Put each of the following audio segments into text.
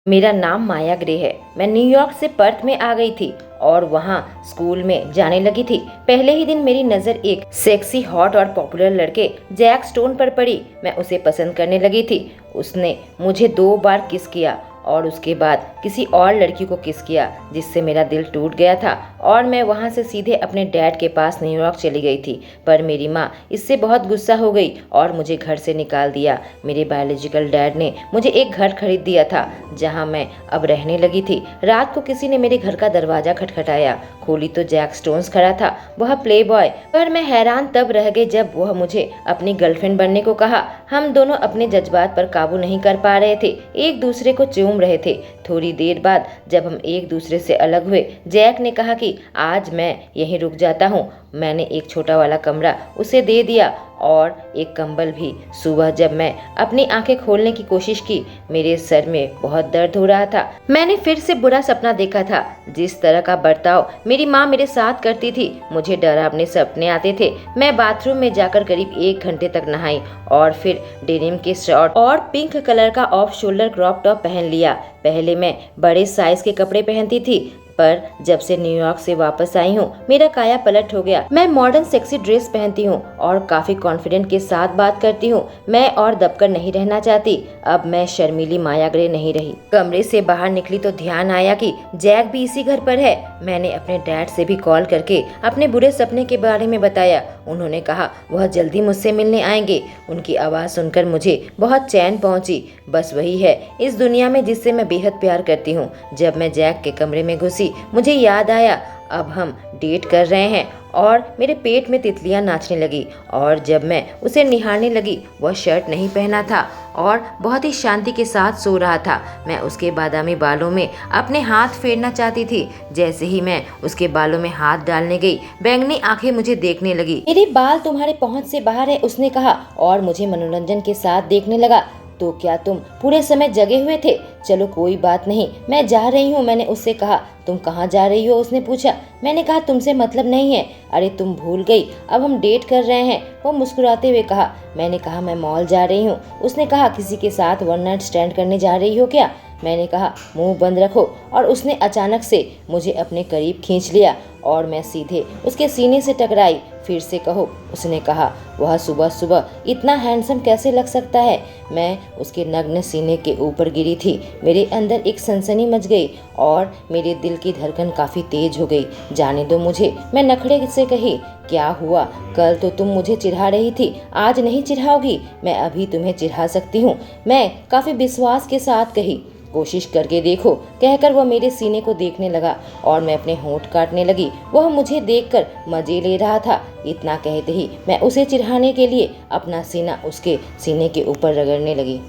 मेरा नाम माया ग्रे है। मैं न्यूयॉर्क से पर्थ में आ गई थी और वहाँ स्कूल में जाने लगी थी। पहले ही दिन मेरी नज़र एक सेक्सी, हॉट और पॉपुलर लड़के जैक स्टोन पर पड़ी। मैं उसे पसंद करने लगी थी। उसने मुझे 2 बार किस किया और उसके बाद किसी और लड़की को किस किया, जिससे मेरा दिल टूट गया था और मैं वहाँ से सीधे अपने डैड के पास न्यूयॉर्क चली गई थी। पर मेरी माँ इससे बहुत गुस्सा हो गई और मुझे घर से निकाल दिया। मेरे बायोलॉजिकल डैड ने मुझे एक घर खरीद दिया था जहाँ मैं अब रहने लगी थी। रात को किसी ने मेरे घर का दरवाजा खटखटाया। खोली तो जैक स्टोन्स खड़ा था, वह प्ले बॉय। पर मैं हैरान तब रह गई जब वह मुझे अपनी गर्लफ्रेंड बनने को कहा। हम दोनों अपने जज्बात पर काबू नहीं कर पा रहे थे, एक दूसरे को चूम रहे थे। थोड़ी देर बाद जब हम एक दूसरे से अलग हुए, जैक ने कहा कि आज मैं यहीं रुक जाता हूँ। मैंने एक छोटा वाला कमरा उसे दे दिया और एक कंबल भी। सुबह जब मैं अपनी आंखें खोलने की कोशिश की, मेरे सर में बहुत दर्द हो रहा था। मैंने फिर से बुरा सपना देखा था। जिस तरह का बर्ताव मेरी माँ मेरे साथ करती थी, मुझे डरावने सपने आते थे। मैं बाथरूम में जाकर करीब 1 घंटे तक नहाई और फिर डेनिम के शॉर्ट और पिंक कलर का ऑफ शोल्डर क्रॉप टॉप पहन लिया। पहले मैं बड़े साइज के कपड़े पहनती थी, पर जब से न्यूयॉर्क से वापस आई हूँ, मेरा काया पलट हो गया। मैं मॉडर्न सेक्सी ड्रेस पहनती हूँ और काफी कॉन्फिडेंट के साथ बात करती हूँ। मैं और दबकर नहीं रहना चाहती। अब मैं शर्मीली माया ग्रे नहीं रही। कमरे से बाहर निकली तो ध्यान आया कि जैक भी इसी घर पर है। मैंने अपने डैड से भी कॉल करके अपने बुरे सपने के बारे में बताया। उन्होंने कहा वह जल्दी मुझसे मिलने आएंगे। उनकी आवाज़ सुनकर मुझे बहुत चैन पहुंची। बस वही है इस दुनिया में जिससे मैं बेहद प्यार करती हूँ। जब मैं जैक के कमरे में घुसी, मुझे याद आया अब हम डेट कर रहे हैं और मेरे पेट में तितलियां नाचने लगी। और जब मैं उसे निहारने लगी, वह शर्ट नहीं पहना था और बहुत ही शांति के साथ सो रहा था। मैं उसके बादामी बालों में अपने हाथ फेरना चाहती थी। जैसे ही मैं उसके बालों में हाथ डालने गई, बैंगनी आंखें मुझे देखने लगी। मेरे बाल तुम्हारे पहुंच से बाहर है, उसने कहा और मुझे मनोरंजन के साथ देखने लगा। तो क्या तुम पूरे समय जगे हुए थे? चलो कोई बात नहीं, मैं जा रही हूँ, मैंने उससे कहा। तुम कहाँ जा रही हो? उसने पूछा। मैंने कहा तुमसे मतलब नहीं है। अरे तुम भूल गई, अब हम डेट कर रहे हैं, वो मुस्कुराते हुए कहा। मैंने कहा मैं मॉल जा रही हूँ। उसने कहा किसी के साथ वन नाइट स्टैंड करने जा रही हो क्या? मैंने कहा मुंह बंद रखो। और उसने अचानक से मुझे अपने करीब खींच लिया और मैं सीधे उसके सीने से टकराई। फिर से कहो, उसने कहा। वह सुबह सुबह इतना हैंडसम कैसे लग सकता है? मैं उसके नग्न सीने के ऊपर गिरी थी। मेरे अंदर एक सनसनी मच गई और मेरे दिल की धड़कन काफ़ी तेज हो गई। जाने दो मुझे, मैं नखरे से कही। क्या हुआ? कल तो तुम मुझे चिढ़ा रही थी, आज नहीं चिढ़ाओगी? मैं अभी तुम्हें चिढ़ा सकती हूँ, मैं काफ़ी विश्वास के साथ कही। कोशिश करके देखो, कहकर वह मेरे सीने को देखने लगा और मैं अपने होंठ काटने लगी। वह मुझे देखकर मजे ले रहा था। इतना कहते ही मैं उसे चिढ़ाने के लिए अपना सीना उसके सीने के ऊपर रगड़ने लगी।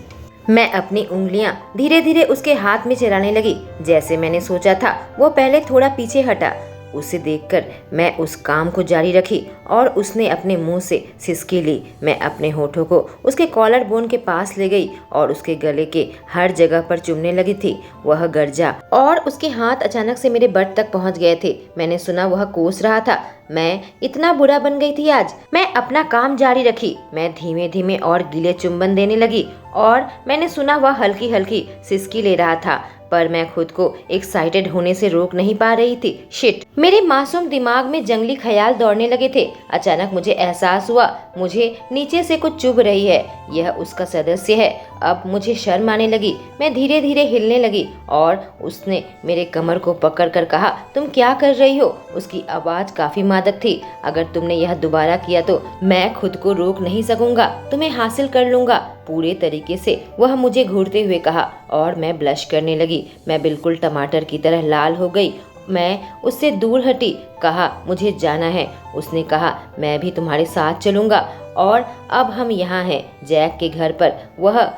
मैं अपनी उंगलियां धीरे धीरे उसके हाथ में चलाने लगी। जैसे मैंने सोचा था, वो पहले थोड़ा पीछे हटा। उसे देखकर मैं उस काम को जारी रखी और उसने अपने मुंह से सिसकी ली। मैं अपने होठों को उसके कॉलर बोन के पास ले गई और उसके गले के हर जगह पर चूमने लगी थी। वह गरजा और उसके हाथ अचानक से मेरे बट तक पहुंच गए थे। मैंने सुना वह कोस रहा था। मैं इतना बुरा बन गई थी आज। मैं अपना काम जारी रखी। मैं धीमे धीमे और गीले चुंबन देने लगी और मैंने सुना वह हल्की हल्की सिसकी ले रहा था। पर मैं खुद को एक्साइटेड होने से रोक नहीं पा रही थी। शिट! मेरे मासूम दिमाग में जंगली ख्याल दौड़ने लगे थे। अचानक मुझे एहसास हुआ मुझे नीचे से कुछ चुभ रही है। यह उसका सदस्य है। अब मुझे शर्म आने लगी। मैं धीरे धीरे हिलने लगी और उसने मेरे कमर को पकड़कर कहा, तुम क्या कर रही हो? उसकी आवाज काफी मादक थी। अगर तुमने यह दोबारा किया तो मैं खुद को रोक नहीं सकूंगा, तुम्हें हासिल कर लूंगा पूरे तरीके से, वह मुझे घूरते हुए कहा और मैं ब्लश करने लगी। मैं बिल्कुल टमाटर की तरह लाल हो गई। मैं उससे दूर हटी। कहा मुझे जाना है। उसने कहा मैं भी तुम्हारे साथ चलूंगा। और अब हम यहाँ हैं, जैक के घर पर। वह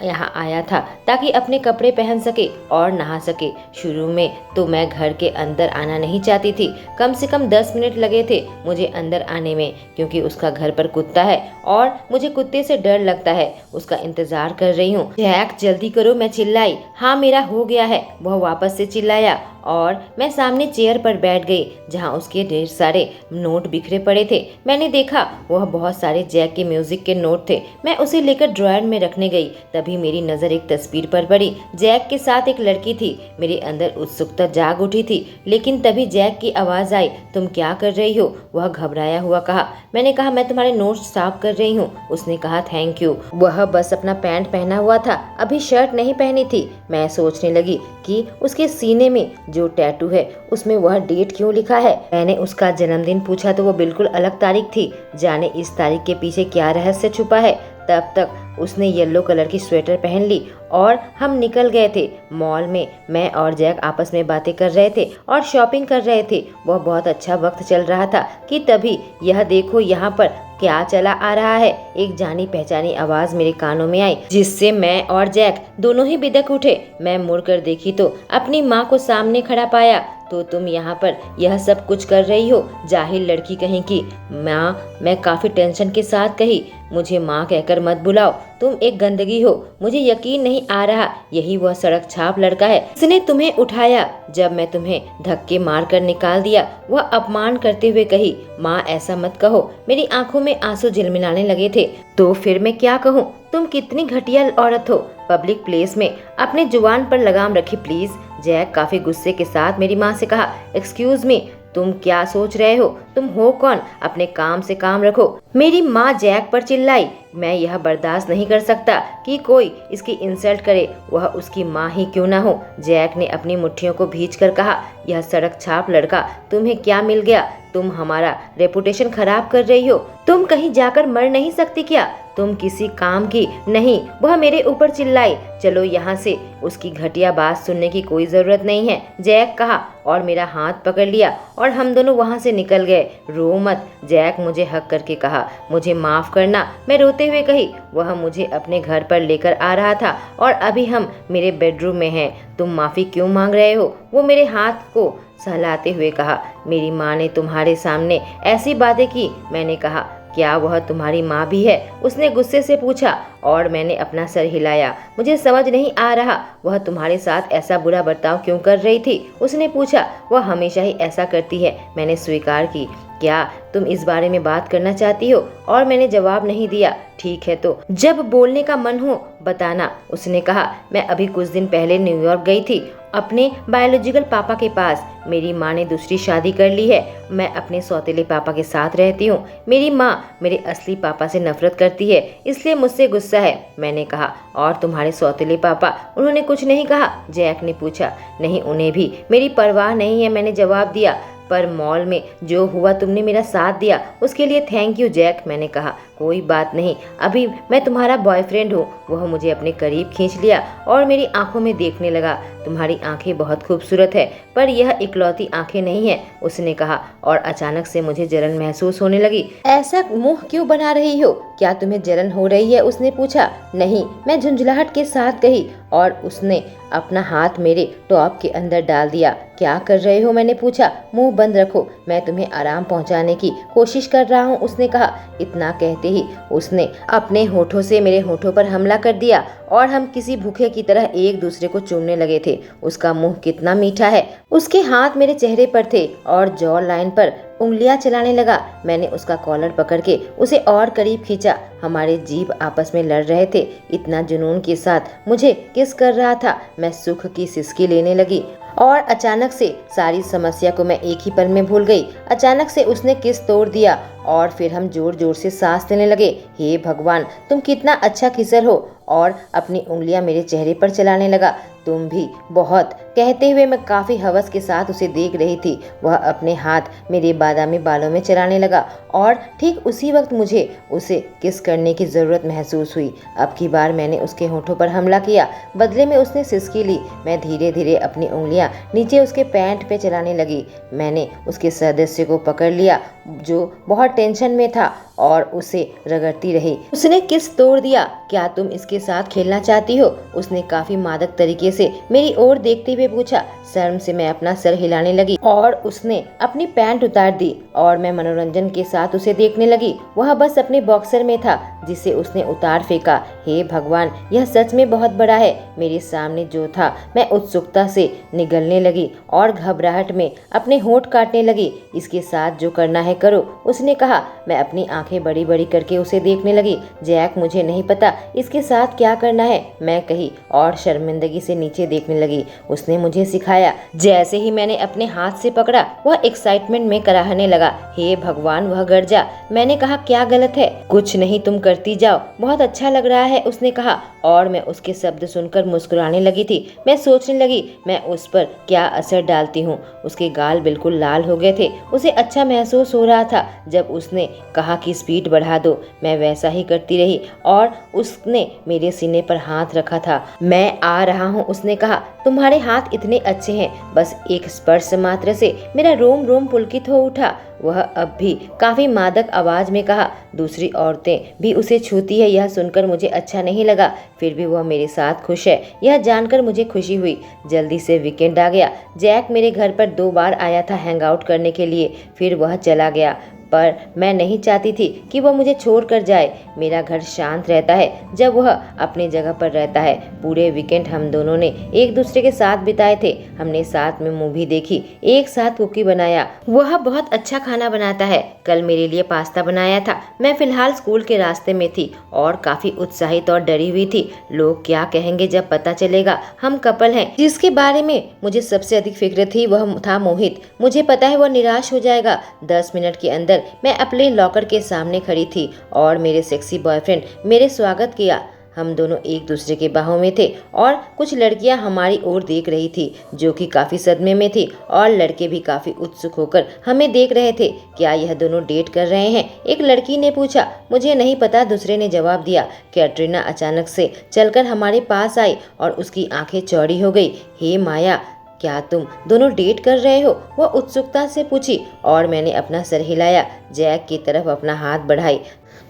यहाँ आया था ताकि अपने कपड़े पहन सके और नहा सके। शुरू में तो मैं घर के अंदर आना नहीं चाहती थी। कम से कम 10 मिनट लगे थे मुझे अंदर आने में, क्योंकि उसका घर पर कुत्ता है और मुझे कुत्ते से डर लगता है। उसका इंतजार कर रही हूँ। जैक जल्दी करो, मैं चिल्लाई। हाँ मेरा हो गया है, वह वापस से चिल्लाया और मैं सामने चेयर पर बैठ गई जहाँ उसके ढेर सारे नोट बिखरे पड़े थे। मैंने देखा वह बहुत सारे जैक के म्यूजिक के नोट थे। मैं उसे लेकर ड्रॉयर में रखने गई। तभी तभी मेरी नज़र एक तस्वीर पर पड़ी। जैक के साथ एक लड़की थी। मेरे अंदर उत्सुकता जाग उठी थी, लेकिन तभी जैक की आवाज़ आई, तुम क्या कर रही हो? वह घबराया हुआ कहा। मैंने कहा, मैं तुम्हारे नोट्स साफ कर रही हूँ। उसने कहा, थैंक यू। वह बस अपना पैंट पहना हुआ था, अभी शर्ट नहीं पहनी थी। मैं सोचने लगी कि उसके सीने में जो टैटू है उसमें वह डेट क्यों लिखा है। मैंने उसका जन्मदिन पूछा तो वो बिल्कुल अलग तारीख थी। जाने इस तारीख के पीछे क्या रहस्य छुपा है। तब तक उसने येलो कलर की स्वेटर पहन ली और हम निकल गए थे। मॉल में मैं और जैक आपस में बातें कर रहे थे और शॉपिंग कर रहे थे। वह बहुत अच्छा वक्त चल रहा था कि तभी यह देखो यहाँ पर क्या चला आ रहा है। एक जानी पहचानी आवाज मेरे कानों में आई, जिससे मैं और जैक दोनों ही बिदक उठे। मैं मुड़कर देखी तो अपनी माँ को सामने खड़ा पाया। तो तुम यहाँ पर यह सब कुछ कर रही हो, जाहिल लड़की कहीं की। माँ, मैं काफी टेंशन के साथ कही, मुझे माँ कहकर मत बुलाओ, तुम एक गंदगी हो। मुझे यकीन नहीं आ रहा यही वह सड़क छाप लड़का है जिसने तुम्हें उठाया जब मैं तुम्हें धक्के मारकर निकाल दिया। वह अपमान करते हुए कही, माँ ऐसा मत कहो। मेरी आंखों में आंसू झिलमिलाने लगे थे। तो फिर मैं क्या कहूँ? तुम कितनी घटिया औरत हो। पब्लिक प्लेस में अपने जुबान पर लगाम रखी प्लीज। जैक काफी गुस्से के साथ मेरी माँ से कहा, एक्सक्यूज मी, तुम क्या सोच रहे हो? तुम हो कौन? अपने काम से काम रखो। मेरी माँ जैक पर चिल्लाई। मैं यह बर्दाश्त नहीं कर सकता कि कोई इसकी इंसल्ट करे, वह उसकी माँ ही क्यों ना हो। जैक ने अपनी मुट्ठियों को भींचकर कहा, यह सड़क छाप लड़का तुम्हें क्या मिल गया? तुम हमारा रेपुटेशन खराब कर रही हो। तुम कहीं जाकर मर नहीं सकती क्या? तुम किसी काम की नहीं। वह मेरे ऊपर चिल्लाई। चलो यहाँ से, उसकी घटिया बात सुनने की कोई जरूरत नहीं है, जैक कहा और मेरा हाथ पकड़ लिया और हम दोनों वहाँ से निकल गए। रो मत, जैक मुझे हक करके कहा। मुझे माफ करना, मैं रोते हुए कही। वह मुझे अपने घर पर लेकर आ रहा था और अभी हम मेरे बेडरूम में हैं। तुम माफी क्यों मांग रहे हो? वो मेरे हाथ को सहलाते हुए कहा। मेरी माँ ने तुम्हारे सामने ऐसी बातें की। मैंने कहा, क्या वह तुम्हारी माँ भी है? उसने गुस्से से पूछा और मैंने अपना सर हिलाया। मुझे समझ नहीं आ रहा वह तुम्हारे साथ ऐसा बुरा बर्ताव क्यों कर रही थी। उसने पूछा। वह हमेशा ही ऐसा करती है, मैंने स्वीकार की। क्या तुम इस बारे में बात करना चाहती हो? और मैंने जवाब नहीं दिया। ठीक है, तो जब बोलने का मन हो बताना। उसने कहा, मैं अभी कुछ दिन पहले न्यूयॉर्क गई थी अपने बायोलॉजिकल पापा के पास। मेरी माँ ने दूसरी शादी कर ली है। मैं अपने सौतेले पापा के साथ रहती हूँ। मेरी माँ मेरे असली पापा से नफरत करती है, इसलिए मुझसे गुस्सा है। मैंने कहा, और तुम्हारे सौतेले पापा, उन्होंने कुछ नहीं कहा? जैक ने पूछा। नहीं, उन्हें भी मेरी परवाह नहीं है, मैंने जवाब दिया। पर मॉल में जो हुआ, तुमने मेरा साथ दिया, उसके लिए थैंक यू जैक। मैंने कहा, कोई बात नहीं, अभी मैं तुम्हारा बॉयफ्रेंड हूँ। वह मुझे अपने करीब खींच लिया और मेरी आंखों में देखने लगा। तुम्हारी आंखें बहुत खूबसूरत है, पर यह इकलौती आंखें नहीं है, उसने कहा और अचानक से मुझे जलन महसूस होने लगी। ऐसा मुंह क्यों बना रही हो? क्या तुम्हें जलन हो रही है? उसने पूछा। नहीं, मैं झुंझलाहट के साथ कही और उसने अपना हाथ मेरे टॉप के अंदर डाल दिया। क्या कर रहे हो? मैंने पूछा। मुंह बंद रखो, मैं तुम्हें आराम पहुंचाने की कोशिश कर रहा हूं, उसने कहा। इतना कहते ही उसने अपने होठों से मेरे होठों पर हमला कर दिया और हम किसी भूखे की तरह एक दूसरे को चूमने लगे थे। उसका मुंह कितना मीठा है। उसके हाथ मेरे चेहरे पर थे और जॉ लाइन पर उंगलियां चलाने लगा। मैंने उसका कॉलर पकड़ के उसे और करीब खींचा। हमारे जीभ आपस में लड़ रहे थे। इतना जुनून के साथ मुझे किस कर रहा था। मैं सुख की सिसकी लेने लगी और अचानक से सारी समस्या को मैं एक ही पल में भूल गई। अचानक से उसने किस तोड़ दिया और फिर हम जोर जोर से सांस लेने लगे। हे भगवान, तुम कितना अच्छा किसर हो। और अपनी उंगलियां मेरे चेहरे पर चलाने लगा। तुम भी बहुत, कहते हुए मैं काफी हवस के साथ उसे देख रही थी। वह अपने हाथ मेरे बादामी बालों में चलाने लगा और ठीक उसी वक्त मुझे उसे किस करने की जरूरत महसूस हुई। अब की बार मैंने उसके होठों पर हमला किया। बदले में उसने सिसकी ली। मैं धीरे धीरे अपनी उंगलियां नीचे उसके पैंट पे चलाने लगी। मैंने उसके सदस्य को पकड़ लिया जो बहुत टेंशन में था और उसे रगड़ती रही। उसने किस तोड़ दिया। क्या तुम इसके साथ खेलना चाहती हो? उसने काफी मादक तरीके से मेरी ओर देखते हुए पूछा। शर्म से मैं अपना सर हिलाने लगी और उसने अपनी पैंट उतार दी और मैं मनोरंजन के साथ उसे देखने लगी। वह बस अपने बॉक्सर में था। जिसे उसने उतार फेंका। हे भगवान, यह सच में बहुत बड़ा है। मेरे सामने जो था, मैं उत्सुकता से निगलने लगी और घबराहट में अपने होंठ काटने लगी। इसके साथ जो करना है करो, उसने कहा। मैं अपनी आंखें बड़ी बड़ी करके उसे देखने लगी। जैक, मुझे नहीं पता इसके साथ क्या करना है, मैं कही और शर्मिंदगी से नीचे देखने लगी। उसने मुझे सिखाया। जैसे ही मैंने अपने हाथ से पकड़ा, वह एक्साइटमेंट में कराहने लगा। हे भगवान, वह गरजा। मैंने कहा, क्या गलत है? कुछ नहीं, तुम करती जाओ, बहुत अच्छा लग रहा है, उसने कहा और मैं उसके शब्द सुनकर मुस्कुराने लगी थी। मैं सोचने लगी मैं उस पर क्या असर डालती हूँ। उसके गाल बिल्कुल लाल हो गए थे। उसे अच्छा महसूस हो रहा था। जब उसने कहा कि स्पीड बढ़ा दो, मैं वैसा ही करती रही और उसने मेरे सीने पर हाथ रखा था। मैं आ रहा हूँ, उसने कहा। तुम्हारे हाथ इतने अच्छे हैं। बस एक स्पर्श मात्र से मेरा रोम रोम पुलकित हो उठा। वह अब भी काफी मादक आवाज में कहा। दूसरी औरतें भी उसे छूती है, यह सुनकर मुझे अच्छा नहीं लगा। फिर भी वह मेरे साथ खुश है, यह जानकर मुझे खुशी हुई। जल्दी से वीकेंड आ गया। जैक मेरे घर पर 2 बार आया था हैंग आउट करने के लिए, फिर वह चला गया। पर मैं नहीं चाहती थी कि वह मुझे छोड़कर जाए। मेरा घर शांत रहता है जब वह अपनी जगह पर रहता है। पूरे वीकेंड हम दोनों ने एक दूसरे के साथ बिताए थे। हमने साथ में मूवी देखी, एक साथ कुकी बनाया। वह बहुत अच्छा खाना बनाता है। कल मेरे लिए पास्ता बनाया था। मैं फिलहाल स्कूल के रास्ते में थी और काफी उत्साहित और डरी हुई थी। लोग क्या कहेंगे जब पता चलेगा हम कपल हैं। जिसके बारे में मुझे सबसे अधिक फिक्र थी वह था मोहित। मुझे पता है वह निराश हो जाएगा। 10 मिनट के अंदर मैं अपने लॉकर के सामने खड़ी थी और मेरे सेक्सी बॉयफ्रेंड मेरे स्वागत किया। हम दोनों एक दूसरे के बाहों में थे और कुछ लड़कियां हमारी ओर देख रही थी जो कि काफी सदमे में थी और लड़के भी काफी उत्सुक होकर हमें देख रहे थे। क्या यह दोनों डेट कर रहे हैं? एक लड़की ने पूछा। मुझे नहीं पता, दूसरे ने जवाब दिया। कैटरीना अचानक से चलकर हमारे पास आई और उसकी आंखें चौड़ी हो गई। हे माया, क्या तुम दोनों डेट कर रहे हो? वह उत्सुकता से पूछी और मैंने अपना सर हिलाया। जैक की तरफ अपना हाथ बढ़ाई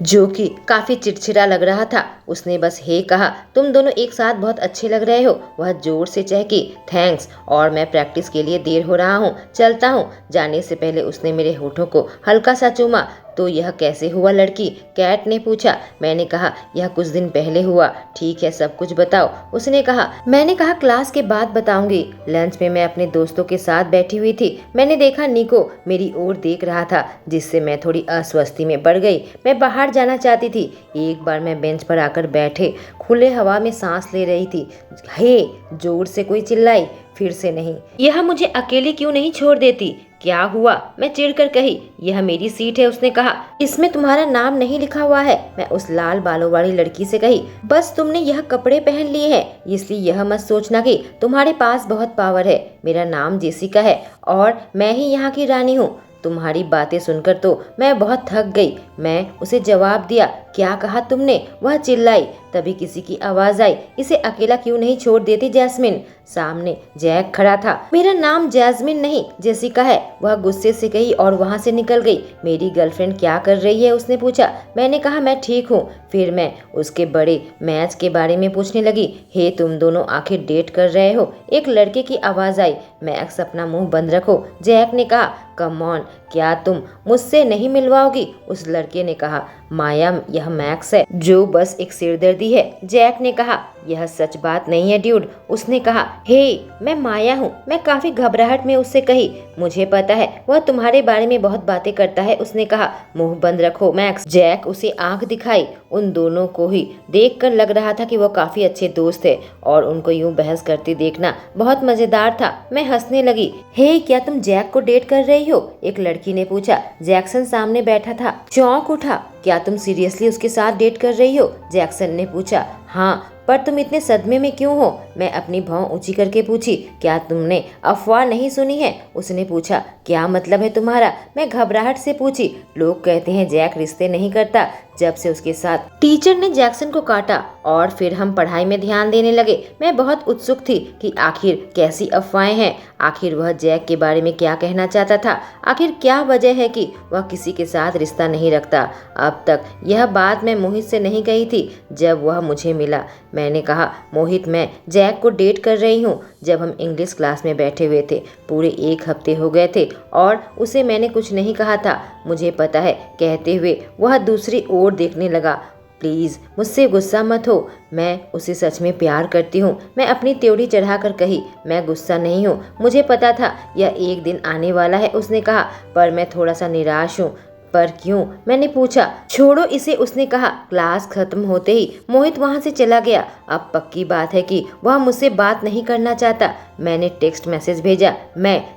जो कि काफी चिड़चिड़ा लग रहा था। उसने बस हे कहा। तुम दोनों एक साथ बहुत अच्छे लग रहे हो। वह जोर से चहकी। थैंक्स, और मैं प्रैक्टिस के लिए देर हो रहा हूँ, चलता हूँ। जाने से पहले उसने मेरे होठों को हल्का सा चूमा। तो यह कैसे हुआ लड़की? कैट ने पूछा। मैंने कहा, यह कुछ दिन पहले हुआ। ठीक है, सब कुछ बताओ, उसने कहा। मैंने कहा, क्लास के बाद बताऊंगी। लंच में मैं अपने दोस्तों के साथ बैठी हुई थी। मैंने देखा निको मेरी ओर देख रहा था, जिससे मैं थोड़ी अस्वस्थी में पड़ गई। मैं बाहर जाना चाहती थी। एक बार मैं बेंच पर आकर बैठे खुले हवा में सांस ले रही थी। हे, जोर से कोई चिल्लाई। फिर से नहीं। यह मुझे अकेली क्यों नहीं छोड़ देती? क्या हुआ? मैं चिढ़कर कही। यह मेरी सीट है, उसने कहा। इसमें तुम्हारा नाम नहीं लिखा हुआ है, मैं उस लाल बालों वाली लड़की से कही। बस तुमने यह कपड़े पहन लिए हैं, इसलिए यह मत सोचना कि तुम्हारे पास बहुत पावर है। मेरा नाम जेसिका है और मैं ही यहाँ की रानी हूँ। तुम्हारी बातें सुनकर तो मैं बहुत थक गई। मैं उसे जवाब दिया। क्या कहा तुमने? वह चिल्लाई। तभी किसी की आवाज आई। इसे अकेला क्यों नहीं छोड़ देती जैस्मिन? सामने जैक खड़ा था। मेरा नाम जैस्मिन नहीं, जेसिका है, वह गुस्से से कही और वहां से निकल गई। मेरी गर्लफ्रेंड क्या कर रही है? उसने पूछा। मैंने कहा, मैं ठीक हूँ। फिर मैं उसके बड़े मैच के बारे में पूछने लगी। हे, तुम दोनों आखिर डेट कर रहे हो? एक लड़के की आवाज आई। मैक्स, अपना मुंह बंद रखो, जैक ने कहा। कम ऑन, क्या तुम मुझसे नहीं मिलवाओगी? उस लड़के ने कहा। माया, यह मैक्स है जो बस एक सिरदर्दी है, जैक ने कहा। यह सच बात नहीं है ड्यूड, उसने कहा। हे, मैं माया हूँ, मैं काफी घबराहट में उससे कही। मुझे पता है वह तुम्हारे बारे में बहुत बातें करता है, उसने कहा। मुंह बंद रखो मैक्स। जैक उसे आंख दिखाई। उन दोनों को ही देखकर लग रहा था कि वह काफी अच्छे दोस्त है और उनको यूं बहस करते देखना बहुत मजेदार था। मैं हंसने लगी। हे, क्या तुम जैक को डेट कर रही हो? एक लड़की ने पूछा। जैक्सन सामने बैठा था, चौंक उठा। क्या तुम सीरियसली उसके साथ डेट कर रही हो? जैक्सन ने पूछा। हाँ, पर तुम इतने सदमे में क्यों हो? मैं अपनी भौं ऊंची करके पूछी। क्या तुमने अफवाह नहीं सुनी है? उसने पूछा। क्या मतलब है तुम्हारा? मैं घबराहट से पूछी। लोग कहते हैं जैक रिश्ते नहीं करता जब से उसके साथ टीचर ने जैक्सन को काटा और फिर हम पढ़ाई में ध्यान देने लगे। मैं बहुत उत्सुक थी कि आखिर कैसी अफवाहें हैं। आखिर वह जैक के बारे में क्या कहना चाहता था? आखिर क्या वजह है कि वह किसी के साथ रिश्ता नहीं रखता? अब तक यह बात मैं मोहित से नहीं कही थी। जब वह मुझे मिला, मैंने कहा, मोहित, मैं जैक को डेट कर रही हूँ। जब हम इंग्लिश क्लास में बैठे हुए थे, पूरे 1 हफ्ते हो गए थे और उसे मैंने कुछ नहीं कहा था। मुझे पता है, कहते हुए वह दूसरी ओर देखने लगा प्लीज़ मुझसे गुस्सा मत हो, मैं उसे सच में प्यार करती हूँ। मैं अपनी त्योड़ी चढ़ाकर कही, मैं गुस्सा नहीं हूँ, मुझे पता था यह एक दिन आने वाला है। उसने कहा, पर मैं थोड़ा सा निराश हूँ। पर क्यों? मैंने पूछा। छोड़ो इसे, उसने कहा। क्लास खत्म होते ही मोहित वहां से चला गया। अब पक्की बात है कि वह मुझसे बात नहीं करना चाहता। मैंने टेक्स्ट मैसेज भेजा,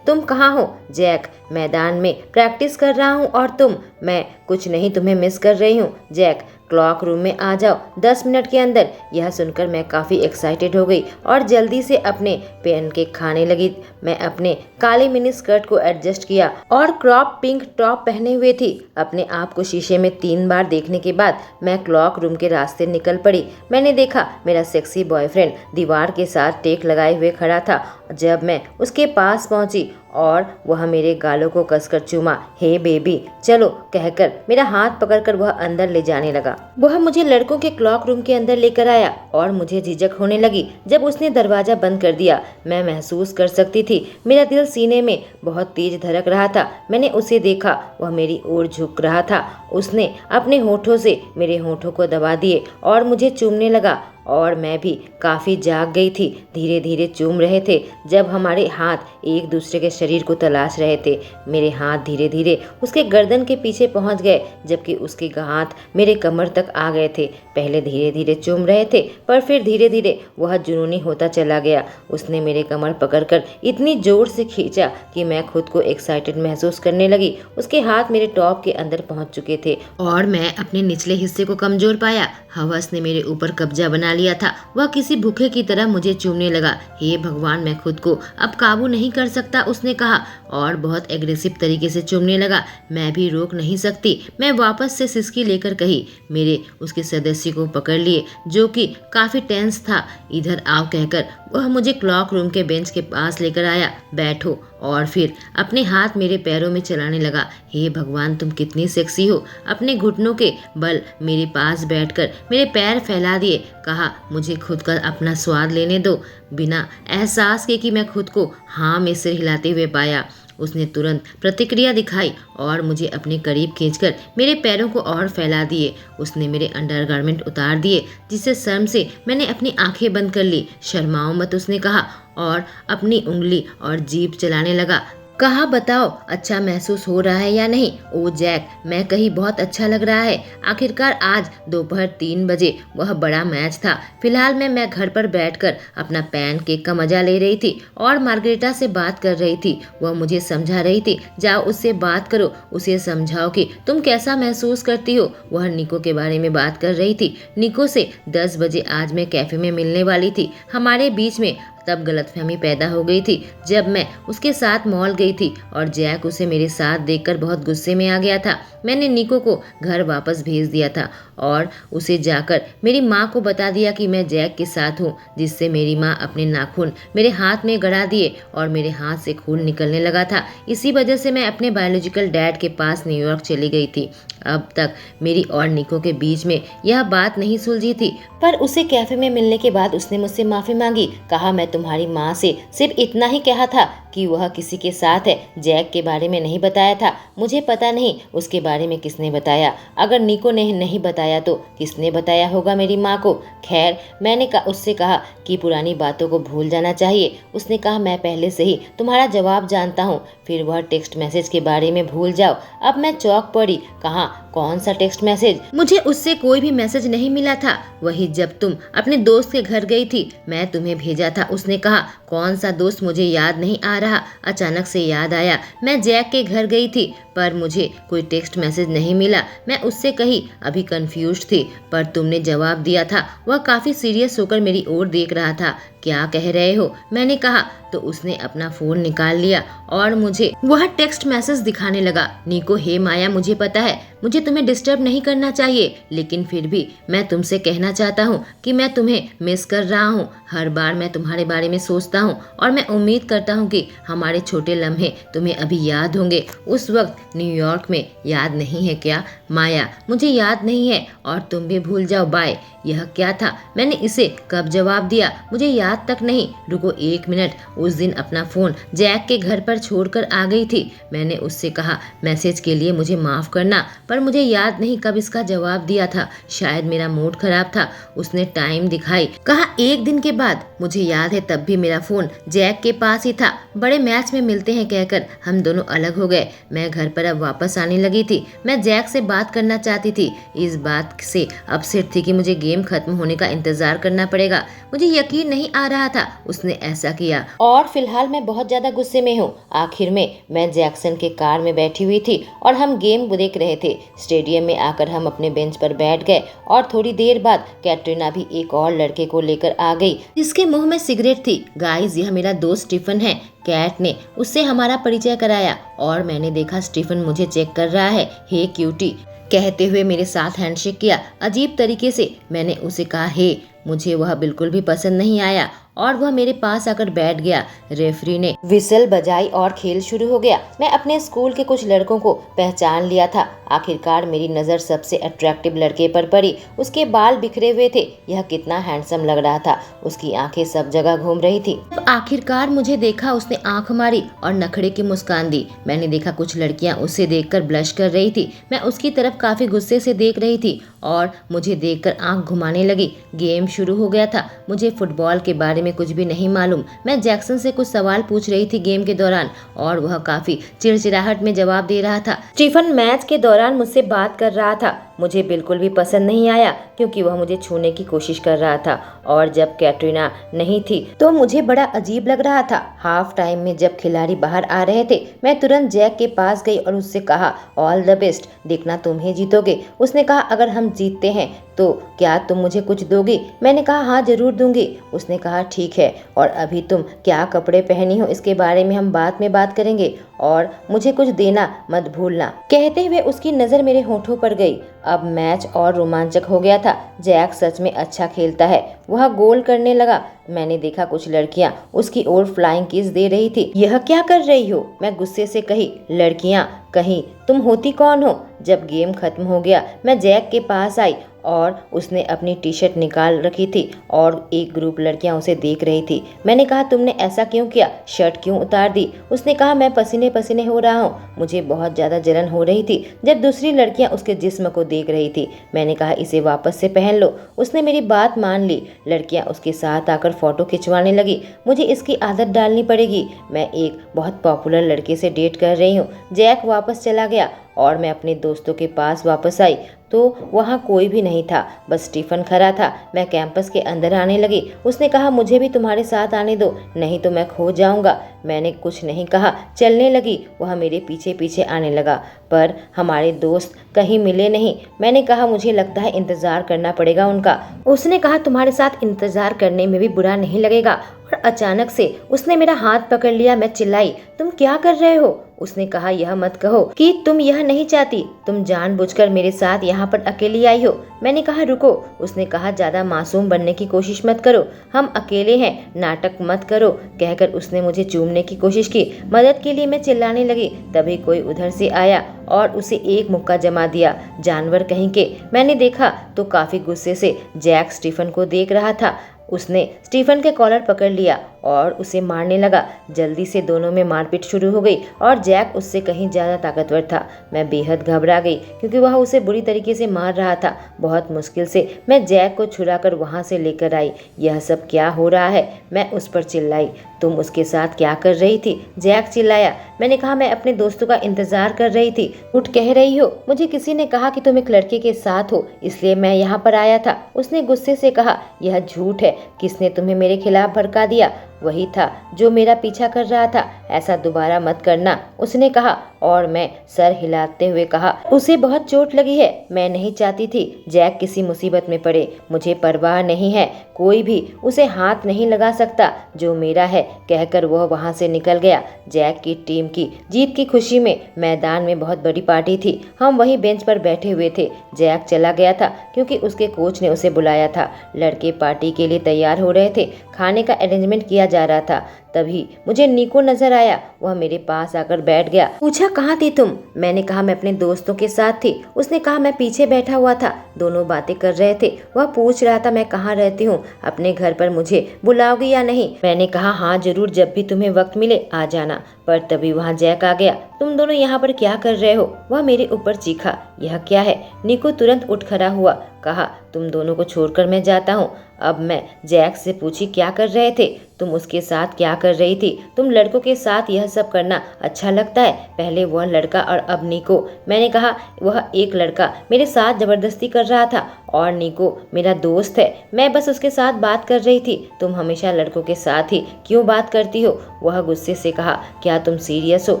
तुम कहाँ हो? जैक, मैदान में प्रैक्टिस कर रहा हूँ। और तुम? मैं कुछ नहीं, तुम्हें मिस कर रही हूँ। जैक, क्लॉक रूम में आ जाओ 10 मिनट के अंदर। यह सुनकर मैं काफ़ी एक्साइटेड हो गई और जल्दी से अपने पैनकेक खाने लगी। मैं अपने काले मिनी स्कर्ट को एडजस्ट किया और क्रॉप पिंक टॉप पहने हुए थी। अपने आप को शीशे में 3 बार देखने के बाद मैं क्लॉक रूम के रास्ते निकल पड़ी। मैंने देखा मेरा सेक्सी बॉयफ्रेंड दीवार के साथ टेक लगाए हुए खड़ा था। जब मैं उसके पास पहुंची और वह मेरे गालों को कसकर चूमा, हे बेबी चलो कहकर मेरा हाथ पकड़कर वह अंदर ले जाने लगा। वह मुझे लड़कों के क्लॉक रूम के अंदर लेकर आया और मुझे झिझक होने लगी जब उसने दरवाजा बंद कर दिया। मैं महसूस कर सकती थी मेरा दिल सीने में बहुत तेज धड़क रहा था। मैंने उसे देखा, वह मेरी ओर झुक रहा था। उसने अपने होठों से मेरे होठों को दबा दिए और मुझे चूमने लगा और मैं भी काफ़ी जाग गई थी। धीरे धीरे चूम रहे थे जब हमारे हाथ एक दूसरे के शरीर को तलाश रहे थे। मेरे हाथ धीरे धीरे उसके गर्दन के पीछे पहुंच गए जबकि उसके हाथ मेरे कमर तक आ गए थे। पहले धीरे धीरे चूम रहे थे पर फिर धीरे धीरे वह जुनूनी होता चला गया। उसने मेरे कमर पकड़कर इतनी जोर से खींचा कि मैं खुद को एक्साइटेड महसूस करने लगी। उसके हाथ मेरे टॉप के अंदर पहुंच चुके थे और मैं अपने निचले हिस्से को कमजोर पाया। हवस ने मेरे ऊपर कब्जा बना लिया था। वह किसी भूखे की तरह मुझे चूमने लगा। हे भगवान, मैं खुद को अब काबू नहीं कर सकता, उसने कहा और बहुत एग्रेसिव तरीके से चूमने लगा। मैं भी रोक नहीं सकती। मैं वापस से सिसकी लेकर कही, मेरे उसके सदस्य को पकड़ लिए जो कि काफी टेंस था। इधर आओ कहकर वह मुझे क्लॉक रूम के बेंच के पास लेकर आया। बैठो, और फिर अपने हाथ मेरे पैरों में चलाने लगा। हे भगवान, तुम कितनी सेक्सी हो। अपने घुटनों के बल मेरे पास बैठकर मेरे पैर फैला दिए। कहा, मुझे खुद का अपना स्वाद लेने दो। बिना एहसास के कि मैं खुद को हाँ में सिर हिलाते हुए पाया। उसने तुरंत प्रतिक्रिया दिखाई और मुझे अपने करीब खींचकर मेरे पैरों को और फैला दिए। उसने मेरे अंडरगारमेंट उतार दिए जिससे शर्म से मैंने अपनी आंखें बंद कर ली। शर्माओ मत, उसने कहा और अपनी उंगली और जीभ चलाने लगा। कहा, बताओ अच्छा महसूस हो रहा है या नहीं? ओ जैक, मैं कहीं बहुत अच्छा लग रहा है। आखिरकार आज दोपहर 3 बजे वह बड़ा मैच था। फिलहाल मैं घर पर बैठकर अपना पैनकेक का मजा ले रही थी और मार्गरेटा से बात कर रही थी। वह मुझे समझा रही थी। जाओ उससे बात करो, उसे समझाओ कि तुम कैसा महसूस करती हो। वह निको के बारे में बात कर रही थी। निको से 10 बजे आज मैं कैफे में मिलने वाली थी। हमारे बीच में तब गलतफहमी पैदा हो गई थी जब मैं उसके साथ मॉल गई थी और जैक उसे मेरे साथ देखकर बहुत गुस्से में आ गया था। मैंने निको को घर वापस भेज दिया था और उसे जाकर मेरी माँ को बता दिया कि मैं जैक के साथ हूँ, जिससे मेरी माँ अपने नाखून मेरे हाथ में गड़ा दिए और मेरे हाथ से खून निकलने लगा था। इसी वजह से मैं अपने बायोलॉजिकल डैड के पास न्यूयॉर्क चली गई थी। अब तक मेरी और निको के बीच में यह बात नहीं सुलझी थी, पर उसे कैफे में मिलने के बाद उसने मुझसे माफी मांगी। कहा, मैं तुम्हारी माँ से सिर्फ इतना ही कहा था कि वह किसी के साथ है, जैक के बारे में नहीं बताया था। मुझे पता नहीं उसके बारे में किसने बताया। अगर निको ने नहीं बताया तो किसने बताया होगा मेरी माँ को। खैर, मैंने उससे कहा कि पुरानी बातों को भूल जाना चाहिए। उसने कहा, मैं पहले से ही तुम्हारा जवाब जानता हूँ, फिर वह टेक्स्ट मैसेज के बारे में भूल जाओ। अब मैं चौंक पड़ी। कहा, कौन सा टेक्स्ट मैसेज? मुझे उससे कोई भी मैसेज नहीं मिला था। वही जब तुम अपने दोस्त के घर गई थी, मैं तुम्हें भेजा था। उसने कहा, कौन सा दोस्त मुझे याद नहीं आ रहा। अचानक से याद आया, मैं जैक के घर गई थी पर मुझे कोई टेक्स्ट मैसेज नहीं मिला। मैं उससे कही, अभी कंफ्यूज थी, पर तुमने जवाब दिया था। वह काफी सीरियस होकर मेरी ओर देख रहा था। क्या कह रहे हो? मैंने कहा तो उसने अपना फोन निकाल लिया और मुझे वह टेक्स्ट मैसेज दिखाने लगा। निको, हे माया, मुझे पता है मुझे तुम्हें डिस्टर्ब नहीं करना चाहिए, लेकिन फिर भी मैं तुमसे कहना चाहता हूँ कि मैं तुम्हें मिस कर रहा हूँ। हर बार मैं तुम्हारे बारे में सोचता हूँ और मैं उम्मीद करता हूँ कि हमारे छोटे लम्हे तुम्हें अभी याद होंगे, उस वक्त न्यूयॉर्क में, याद नहीं है क्या? माया, मुझे याद नहीं है और तुम भी भूल जाओ, बाय। यह क्या था? मैंने इसे कब जवाब दिया? मुझे याद तक नहीं। रुको 1 मिनट। उस दिन अपना फ़ोन जैक के घर पर छोड़कर आ गई थी। मैंने उससे कहा मैसेज के लिए मुझे माफ़ करना, पर मुझे याद नहीं कब इसका जवाब दिया था। शायद मेरा मूड खराब था। उसने टाइम दिखाई, कहा 1 दिन के बाद। मुझे याद है तब भी मेरा फ़ोन जैक के पास ही था। बड़े मैच में मिलते हैं कहकर हम दोनों अलग हो गए। मैं घर पर अब वापस आने लगी थी। मैं जैक से बात करना चाहती थी। इस बात से अपसेट थी कि मुझे गेम खत्म होने का इंतजार करना पड़ेगा। मुझे यकीन नहीं आ रहा था उसने ऐसा किया, और फिलहाल मैं बहुत ज्यादा गुस्से में हूँ। आखिर में मैं जैक्सन के कार में बैठी हुई थी और हम गेम देख रहे थे। स्टेडियम में आकर हम अपने बेंच पर बैठ गए और थोड़ी देर बाद कैटरीना भी एक और लड़के को लेकर आ गई जिसके मुंह में सिगरेट थी। गाइस, यह मेरा दोस्त स्टीफन है। कैट ने उससे हमारा परिचय कराया और मैंने देखा स्टीफन मुझे चेक कर रहा है। हे क्यूटी कहते हुए मेरे साथ हैंडशेक किया अजीब तरीके से। मैंने उसे कहा हे। मुझे वह बिल्कुल भी पसंद नहीं आया और वह मेरे पास आकर बैठ गया। रेफरी ने विसल बजाई और खेल शुरू हो गया। मैं अपने स्कूल के कुछ लड़कों को पहचान लिया था। आखिरकार मेरी नज़र सबसे अट्रैक्टिव लड़के पर पड़ी। उसके बाल बिखरे हुए थे। यह कितना हैंडसम लग रहा था। उसकी आंखें सब जगह घूम रही थी। आखिरकार मुझे देखा, उसने आंख मारी और नखड़े की मुस्कान दी। मैंने देखा कुछ लड़कियां उसे देखकर ब्लश कर रही थी। मैं उसकी तरफ काफी गुस्से से देख रही थी और मुझे देखकर आंख घुमाने लगी। गेम शुरू हो गया था। मुझे फुटबॉल के बारे में कुछ भी नहीं मालूम। मैं जैक्सन से कुछ सवाल पूछ रही थी गेम के दौरान और वह काफी चिड़चिड़ाहट में जवाब दे रहा था। स्टीफन मैच के दौरान मुझसे बात कर रहा था। मुझे बिल्कुल भी पसंद नहीं आया क्योंकि वह मुझे छूने की कोशिश कर रहा था और जब कैटरीना नहीं थी तो मुझे बड़ा अजीब लग रहा था। हाफ टाइम में जब खिलाड़ी बाहर आ रहे थे मैं तुरंत जैक के पास गई और उससे कहा ऑल द बेस्ट, देखना तुम ही जीतोगे। उसने कहा अगर हम जीतते हैं तो क्या तुम मुझे कुछ दोगी? मैंने कहा हाँ जरूर दूंगी। उसने कहा ठीक है, और अभी तुम क्या कपड़े पहनी हो इसके बारे में हम बाद में बात करेंगे और मुझे कुछ देना मत भूलना। कहते हुए उसकी नज़र मेरे होठों पर गई। अब मैच और रोमांचक हो गया था। जैक सच में अच्छा खेलता है। वह गोल करने लगा। मैंने देखा कुछ लड़कियां उसकी ओर फ्लाइंग किस दे रही थी। यह क्या कर रही हो? मैं गुस्से से कही। लड़कियां कहीं तुम होती कौन हो? जब गेम खत्म हो गया मैं जैक के पास आई और उसने अपनी टी शर्ट निकाल रखी थी और एक ग्रुप लड़कियां उसे देख रही थी। मैंने कहा तुमने ऐसा क्यों किया? शर्ट क्यों उतार दी? उसने कहा मैं पसीने पसीने हो रहा हूँ। मुझे बहुत ज़्यादा जलन हो रही थी जब दूसरी लड़कियां उसके जिस्म को देख रही थी। मैंने कहा इसे वापस से पहन लो। उसने मेरी बात मान ली। लड़कियां उसके साथ आकर फ़ोटो खिंचवाने लगी। मुझे इसकी आदत डालनी पड़ेगी। मैं एक बहुत पॉपुलर लड़के से डेट कर रही हूँ। जैक वापस चला गया और मैं अपने दोस्तों के पास वापस आई तो वहाँ कोई भी नहीं था, बस स्टीफन खड़ा था। मैं कैंपस के अंदर आने लगी। उसने कहा मुझे भी तुम्हारे साथ आने दो, नहीं तो मैं खो जाऊंगा। मैंने कुछ नहीं कहा, चलने लगी। वह मेरे पीछे पीछे आने लगा पर हमारे दोस्त कहीं मिले नहीं। मैंने कहा मुझे लगता है इंतज़ार करना पड़ेगा उनका। उसने कहा तुम्हारे साथ इंतज़ार करने में भी बुरा नहीं लगेगा। और अचानक से उसने मेरा हाथ पकड़ लिया। मैं चिल्लाई तुम क्या कर रहे हो? उसने कहा यह मत कहो कि तुम यह नहीं चाहती। तुम जानबूझकर मेरे साथ यहाँ पर अकेली आई हो। मैंने कहा रुको। उसने कहा ज्यादा मासूम बनने की कोशिश मत करो, हम अकेले हैं, नाटक मत करो। कहकर उसने मुझे चूमने की कोशिश की। मदद के लिए मैं चिल्लाने लगी। तभी कोई उधर से आया और उसे एक मुक्का जमा दिया। जानवर कहीं के। मैंने देखा तो काफी गुस्से से जैक स्टीफन को देख रहा था। उसने स्टीफन के कॉलर पकड़ लिया और उसे मारने लगा। जल्दी से दोनों में मारपीट शुरू हो गई और जैक उससे कहीं ज़्यादा ताकतवर था। मैं बेहद घबरा गई क्योंकि वह उसे बुरी तरीके से मार रहा था। बहुत मुश्किल से मैं जैक को छुड़ाकर वहाँ से लेकर आई। यह सब क्या हो रहा है? मैं उस पर चिल्लाई। तुम उसके साथ क्या कर रही थी? जैक चिल्लाया। मैंने कहा मैं अपने दोस्तों का इंतजार कर रही थी। झूठ कह रही हो। मुझे किसी ने कहा कि तुम एक लड़के के साथ हो, इसलिए मैं यहाँ पर आया था। उसने गुस्से से कहा यह झूठ है। किसने तुम्हें मेरे खिलाफ भड़का दिया? वही था जो मेरा पीछा कर रहा था। ऐसा दोबारा मत करना, उसने कहा और मैं सर हिलाते हुए कहा उसे बहुत चोट लगी है। मैं नहीं चाहती थी जैक किसी मुसीबत में पड़े। मुझे परवाह नहीं है, कोई भी उसे हाथ नहीं लगा सकता जो मेरा है। कहकर वह वहां से निकल गया। जैक की टीम की जीत की खुशी में मैदान में बहुत बड़ी पार्टी थी। हम वहीं बेंच पर बैठे हुए थे। जैक चला गया था क्योंकि उसके कोच ने उसे बुलाया था। लड़के पार्टी के लिए तैयार हो रहे थे। खाने का अरेंजमेंट किया जा रहा था। तभी मुझे निको नजर आया। वह मेरे पास आकर बैठ गया। पूछा कहाँ थी तुम? मैंने कहा मैं अपने दोस्तों के साथ थी। उसने कहा मैं पीछे बैठा हुआ था, दोनों बातें कर रहे थे। वह पूछ रहा था मैं कहाँ रहती हूँ, अपने घर पर मुझे बुलाओगी या नहीं। मैंने कहा हाँ जरूर, जब भी तुम्हें वक्त मिले आ जाना। पर तभी वहाँ जैक आ गया। तुम दोनों यहाँ पर क्या कर रहे हो? वह मेरे ऊपर चीखा। यह क्या है? निको तुरंत उठ खड़ा हुआ। कहा तुम दोनों को छोड़कर मैं जाता हूँ। अब मैं जैक से पूछी क्या कर रहे थे? तुम उसके साथ क्या कर रही थी? तुम लड़कों के साथ यह सब करना अच्छा लगता है? पहले वह लड़का और अब निको। मैंने कहा वह एक लड़का मेरे साथ जबरदस्ती कर रहा था और निको मेरा दोस्त है, मैं बस उसके साथ बात कर रही थी। तुम हमेशा लड़कों के साथ ही क्यों बात करती हो? वह गुस्से से कहा क्या तुम सीरियस हो?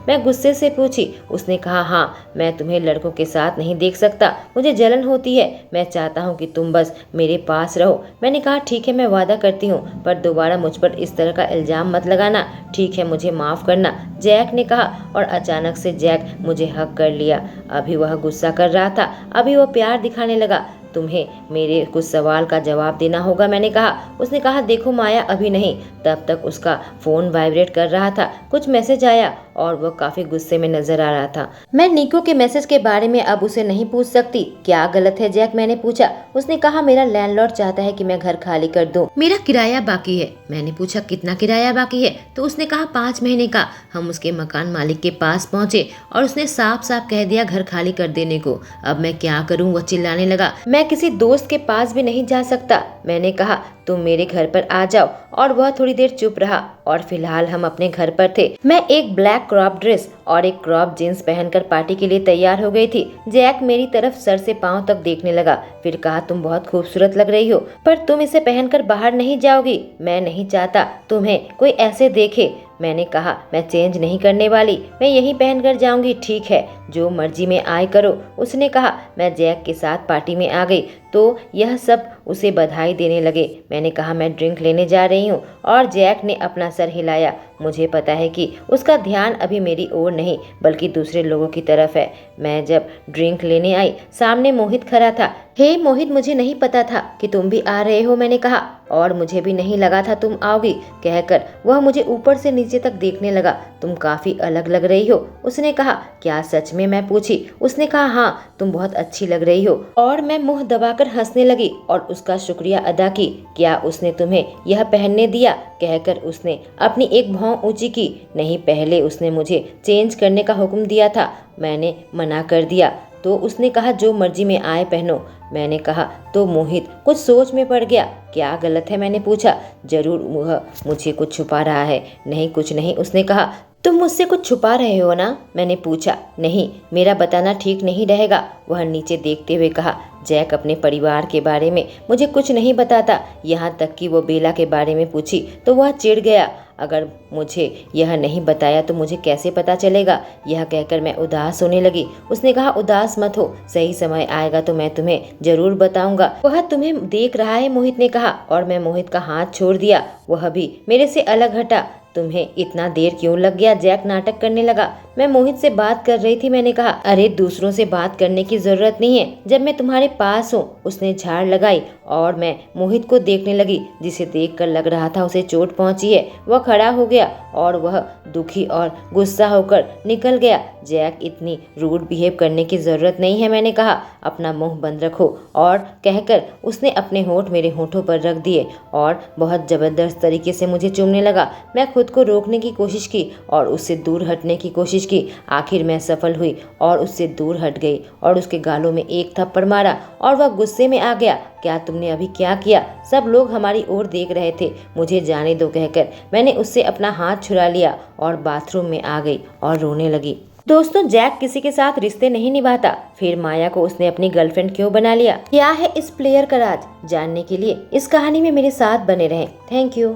मैं गुस्से से पूछी। उसने कहा हाँ, मैं तुम्हें लड़कों के साथ नहीं देख सकता, मुझे जलन होती है। मैं चाहता हूँ कि तुम बस मेरे पास रहो। मैंने कहा ठीक है, मैं वादा करती हूँ, पर दोबारा मुझ पर इस तरह का इल्जाम मत लगाना। ठीक है, मुझे माफ करना, जैक ने कहा। और अचानक से जैक मुझे हक कर लिया। अभी वह गुस्सा कर रहा था, अभी वह प्यार दिखाने लगा। तुम्हें मेरे कुछ सवाल का जवाब देना होगा, मैंने कहा। उसने कहा देखो माया, अभी नहीं। तब तक उसका फोन वाइब्रेट कर रहा था। कुछ मैसेज आया और वह काफी गुस्से में नजर आ रहा था। मैं निको के मैसेज के बारे में अब उसे नहीं पूछ सकती। क्या गलत है जैक? मैंने पूछा। उसने कहा मेरा लैंडलॉर्ड चाहता है कि मैं घर खाली कर दूं। मेरा किराया बाकी है। मैंने पूछा कितना किराया बाकी है? तो उसने कहा 5 महीने का। हम उसके मकान मालिक के पास पहुंचे और उसने साफ साफ कह दिया घर खाली कर देने को। अब मैं क्या करूं? वह चिल्लाने लगा। मैं किसी दोस्त के पास भी नहीं जा सकता। मैंने कहा तुम मेरे घर पर आ जाओ। और वह थोड़ी देर चुप रहा और फिलहाल हम अपने घर पर थे। मैं एक ब्लैक क्रॉप ड्रेस और एक क्रॉप जींस पहनकर पार्टी के लिए तैयार हो गई थी। जैक मेरी तरफ सर से पांव तक देखने लगा, फिर कहा तुम बहुत खूबसूरत लग रही हो, पर तुम इसे पहनकर बाहर नहीं जाओगी। मैं नहीं चाहता तुम्हें कोई ऐसे देखे। मैंने कहा मैं चेंज नहीं करने वाली, मैं यही पहनकर जाऊंगी। ठीक है, जो मर्जी में आए करो। उसने कहा। मैं जैक के साथ पार्टी में आ गई तो यह सब उसे बधाई देने लगे। मैंने कहा मैं ड्रिंक लेने जा रही हूँ और जैक ने अपना सर हिलाया। मुझे पता है कि उसका ध्यान अभी मेरी ओर नहीं बल्कि दूसरे लोगों की तरफ है। मैं जब ड्रिंक लेने आई, सामने मोहित खड़ा था। हे मोहित, मुझे नहीं पता था कि तुम भी आ रहे हो, मैंने कहा। और मुझे भी नहीं लगा था तुम आओगी, कहकर वह मुझे ऊपर से नीचे तक देखने लगा। तुम काफी अलग लग रही हो, उसने कहा। क्या सच में? मैं पूछी। उसने कहा हाँ, तुम बहुत अच्छी लग रही हो। और मैं मुंह दबाकर हंसने लगी और उसका शुक्रिया अदा की। क्या उसने तुम्हें यह पहनने दिया? कहकर उसने अपनी एक भौं ऊंची की। नहीं, पहले उसने मुझे चेंज करने का हुक्म दिया था, मैंने मना कर दिया। तो उसने कहा जो मर्जी में आए पहनो। मैंने कहा। तो मोहित कुछ सोच में पड़ गया। क्या गलत है? मैंने पूछा। जरूर वह मुझे कुछ छुपा रहा है। नहीं, कुछ नहीं, उसने कहा। तुम मुझसे कुछ छुपा रहे हो ना? मैंने पूछा। नहीं, मेरा बताना ठीक नहीं रहेगा, वह नीचे देखते हुए कहा। जैक अपने परिवार के बारे में मुझे कुछ नहीं बताता, यहाँ तक कि वो बेला के बारे में पूछी तो वह चिढ़ गया। अगर मुझे यह नहीं बताया तो मुझे कैसे पता चलेगा? यह कहकर मैं उदास होने लगी। उसने कहा उदास मत हो, सही समय आएगा तो मैं तुम्हें जरूर बताऊंगा। वह तुम्हें देख रहा है, मोहित ने कहा। और मैं मोहित का हाथ छोड़ दिया। वह भी मेरे से अलग हटा। तुम्हें इतना देर क्यों लग गया? जैक नाटक करने लगा। मैं मोहित से बात कर रही थी, मैंने कहा। अरे दूसरों से बात करने की जरूरत नहीं है जब मैं तुम्हारे पास हूँ। उसने झाड़ लगाई और मैं मोहित को देखने लगी, जिसे देखकर लग रहा था उसे चोट पहुंची है। वह खड़ा हो गया और वह दुखी और गुस्सा होकर निकल गया। जैक, इतनी रूड बिहेव करने की जरूरत नहीं है, मैंने कहा। अपना मुंह बंद रखो। और कहकर उसने अपने होंठ मेरे होंठों पर रख दिए और बहुत जबरदस्त तरीके से मुझे चूमने लगा। मैं खुद को रोकने की कोशिश की और उससे दूर हटने की कोशिश की। आखिर मैं सफल हुई और उससे दूर हट गई और उसके गालों में एक थप्पड़ मारा और वह गुस्से में आ गया। क्या तुमने अभी क्या किया? सब लोग हमारी ओर देख रहे थे, मुझे जाने दो, कहकर मैंने उससे अपना हाथ छुड़ा लिया और बाथरूम में आ गई और रोने लगी। दोस्तों, जैक किसी के साथ रिश्ते नहीं निभाता, फिर माया को उसने अपनी गर्लफ्रेंड क्यों बना लिया? क्या है इस प्लेयर का राज? जानने के लिए इस कहानी में मेरे साथ बने रहें। Thank you.